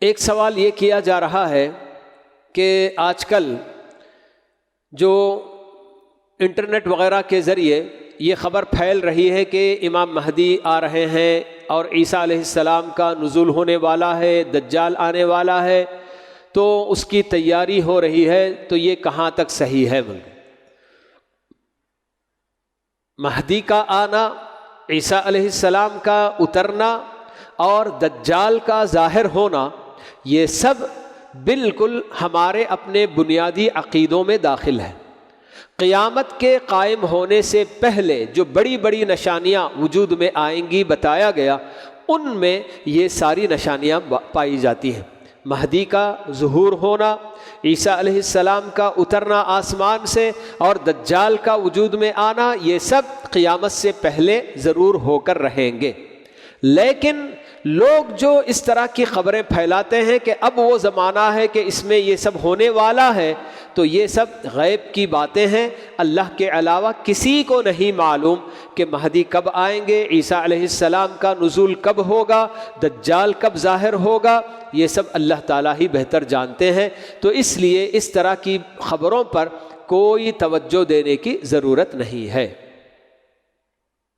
ایک سوال یہ کیا جا رہا ہے کہ آج کل جو انٹرنیٹ وغیرہ کے ذریعے یہ خبر پھیل رہی ہے کہ امام مہدی آ رہے ہیں اور عیسیٰ علیہ السلام کا نزول ہونے والا ہے، دجال آنے والا ہے، تو اس کی تیاری ہو رہی ہے، تو یہ کہاں تک صحیح ہے؟ مہدی کا آنا، عیسیٰ علیہ السلام کا اترنا اور دجال کا ظاہر ہونا، یہ سب بالکل ہمارے اپنے بنیادی عقیدوں میں داخل ہے۔ قیامت کے قائم ہونے سے پہلے جو بڑی بڑی نشانیاں وجود میں آئیں گی بتایا گیا، ان میں یہ ساری نشانیاں پائی جاتی ہیں۔ مہدی کا ظہور ہونا، عیسیٰ علیہ السلام کا اترنا آسمان سے اور دجال کا وجود میں آنا، یہ سب قیامت سے پہلے ضرور ہو کر رہیں گے۔ لیکن لوگ جو اس طرح کی خبریں پھیلاتے ہیں کہ اب وہ زمانہ ہے کہ اس میں یہ سب ہونے والا ہے، تو یہ سب غیب کی باتیں ہیں۔ اللہ کے علاوہ کسی کو نہیں معلوم کہ مہدی کب آئیں گے، عیسیٰ علیہ السلام کا نزول کب ہوگا، دجال کب ظاہر ہوگا، یہ سب اللہ تعالیٰ ہی بہتر جانتے ہیں۔ تو اس لیے اس طرح کی خبروں پر کوئی توجہ دینے کی ضرورت نہیں ہے۔